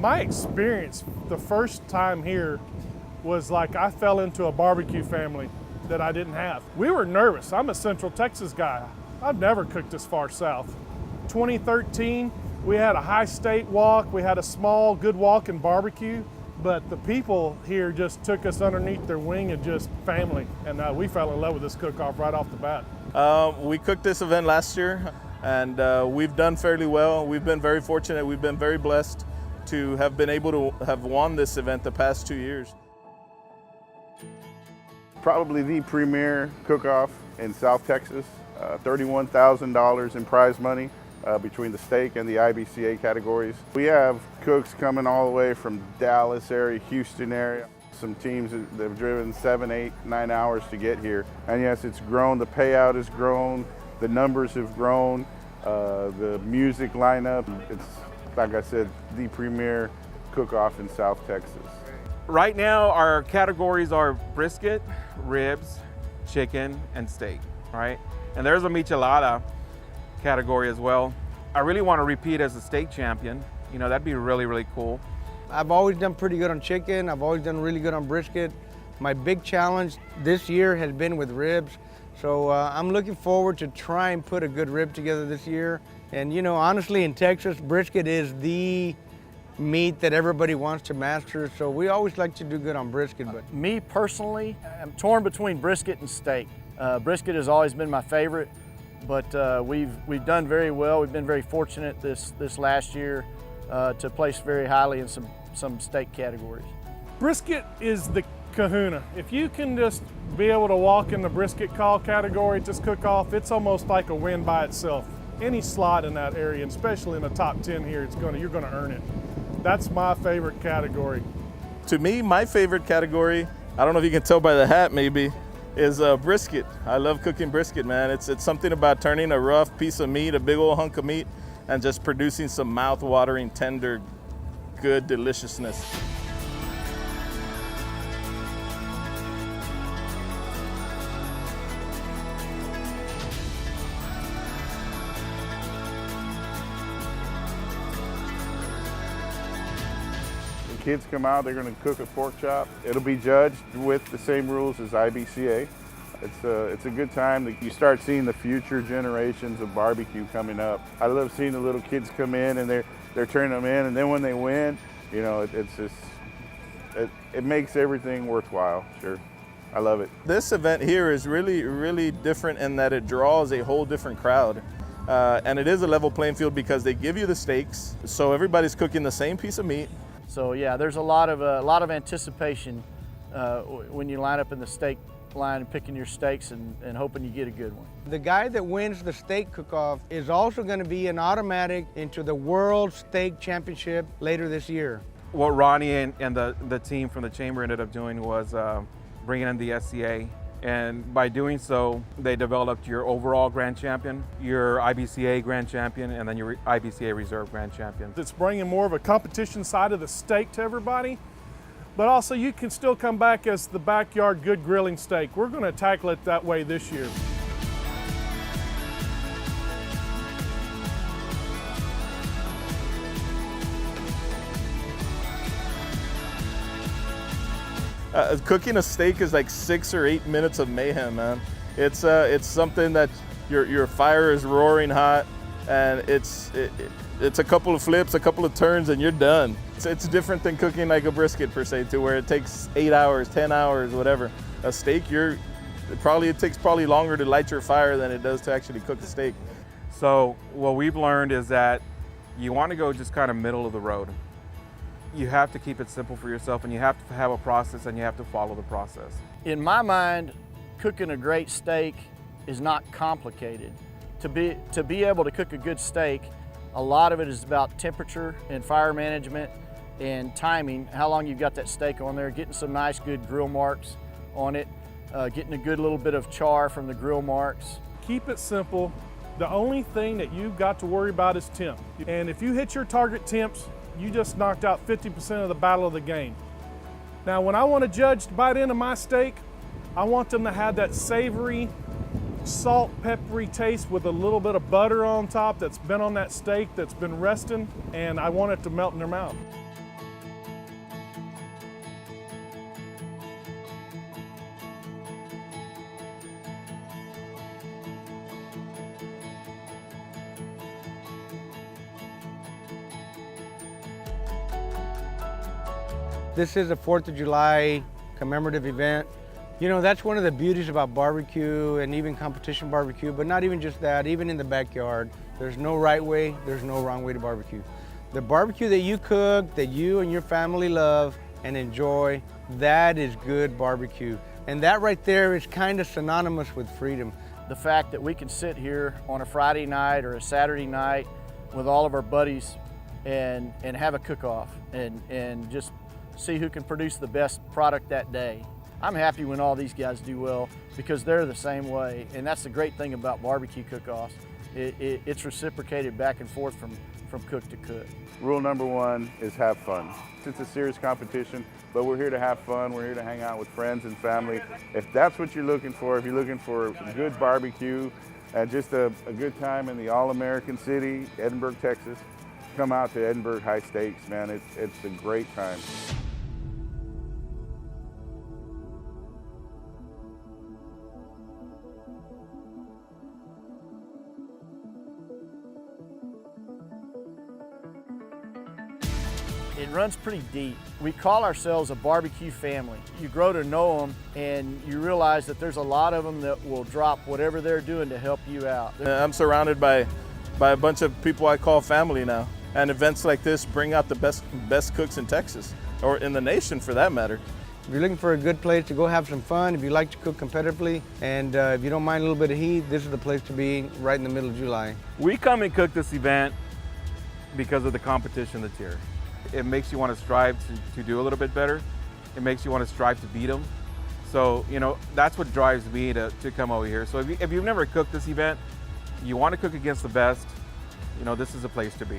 My experience the first time here was like I fell into a barbecue family that I didn't have. We were nervous. I'm a Central Texas guy. I've never cooked this far south. 2013, we had a high state walk. We had a small, good walk and barbecue, but the people here just took us underneath their wing and just family. And we fell in love with this cook-off right off the bat. We cooked this event last year, and we've done fairly well. We've been very fortunate. We've been very blessed to have been able to have won this event the past 2 years. Probably the premier cook-off in South Texas. $31,000 in prize money between the steak and the IBCA categories. We have cooks coming all the way from Dallas area, Houston area. Some teams that have driven 7, 8, 9 hours to get here. And yes, it's grown, the payout has grown, the numbers have grown, the music lineup. It's, like I said, the premier cook-off in South Texas. Right now, our categories are brisket, ribs, chicken, and steak, right? And there's a michelada category as well. I really want to repeat as a steak champion. You know, that'd be really, really cool. I've always done pretty good on chicken. I've always done really good on brisket. My big challenge this year has been with ribs. So I'm looking forward to try and put a good rib together this year. And you know, honestly, in Texas, brisket is the meat that everybody wants to master. So we always like to do good on brisket. But me personally, I'm torn between brisket and steak. Brisket has always been my favorite, but we've done very well. We've been very fortunate this last year to place very highly in some steak categories. Brisket is the kahuna. If you can just be able to walk in the brisket call category at this cook-off, it's almost like a win by itself. Any slot in that area, and especially in the top 10 here, you're gonna earn it. That's my favorite category. To me, my favorite category, I don't know if you can tell by the hat maybe, is brisket. I love cooking brisket, man. It's something about turning a rough piece of meat, a big old hunk of meat, and just producing some mouth-watering, tender, good deliciousness. Kids come out, they're going to cook a pork chop. It'll be judged with the same rules as IBCA. It's a good time that you start seeing the future generations of barbecue coming up. I love seeing the little kids come in and they're turning them in, and then when they win, you know, it makes everything worthwhile. Sure, I love it. This event here is really, really different in that it draws a whole different crowd. And it is a level playing field because they give you the steaks, so everybody's cooking the same piece of meat. So yeah, there's a lot of anticipation when you line up in the steak line and picking your steaks and hoping you get a good one. the guy that wins the steak cook-off is also going to be an automatic into the World Steak Championship later this year. What Ronnie and the team from the chamber ended up doing was bringing in the SCA. And by doing so, they developed your overall grand champion, your IBCA grand champion, and then your IBCA reserve grand champion. It's bringing more of a competition side of the steak to everybody, but also you can still come back as the backyard good grilling steak. We're going to tackle it that way this year. Cooking a steak is like 6 or 8 minutes of mayhem, man. It's something that your fire is roaring hot, and it's a couple of flips, a couple of turns, and you're done. It's different than cooking like a brisket per se, to where it takes 8 hours, 10 hours, whatever. A steak, it takes probably longer to light your fire than it does to actually cook a steak. So what we've learned is that you want to go just kind of middle of the road. You have to keep it simple for yourself, and you have to have a process, and you have to follow the process. In my mind, cooking a great steak is not complicated. To be able to cook a good steak, a lot of it is about temperature and fire management and timing, how long you've got that steak on there, getting some nice good grill marks on it, getting a good little bit of char from the grill marks. Keep it simple. The only thing that you've got to worry about is temp. And if you hit your target temps, you just knocked out 50% of the battle of the game. Now, when I want a judge to bite into my steak, I want them to have that savory, salt, peppery taste with a little bit of butter on top that's been on that steak, that's been resting, and I want it to melt in their mouth. This is a 4th of July commemorative event. You know, that's one of the beauties about barbecue and even competition barbecue, but not even just that, even in the backyard, there's no right way, there's no wrong way to barbecue. The barbecue that you cook, that you and your family love and enjoy, that is good barbecue. And that right there is kind of synonymous with freedom. The fact that we can sit here on a Friday night or a Saturday night with all of our buddies and have a cook-off and just see who can produce the best product that day. I'm happy when all these guys do well because they're the same way, and that's the great thing about barbecue cook-offs. It's reciprocated back and forth from cook to cook. Rule number one is have fun. It's a serious competition, but we're here to have fun. We're here to hang out with friends and family. If that's what you're looking for, if you're looking for good barbecue and just a good time in the all-American city, Edinburg, Texas, come out to Edinburg High Stakes, man. It's a great time. It runs pretty deep. We call ourselves a barbecue family. You grow to know them and you realize that there's a lot of them that will drop whatever they're doing to help you out. I'm surrounded by a bunch of people I call family now. And events like this bring out the best cooks in Texas, or in the nation for that matter. If you're looking for a good place to go have some fun, if you like to cook competitively, and if you don't mind a little bit of heat, this is the place to be right in the middle of July. We come and cook this event because of the competition that's here. It makes you want to strive to do a little bit better. It makes you want to strive to beat them. So, you know, that's what drives me to come over here. So if you've never cooked this event, you want to cook against the best, you know, this is a place to be.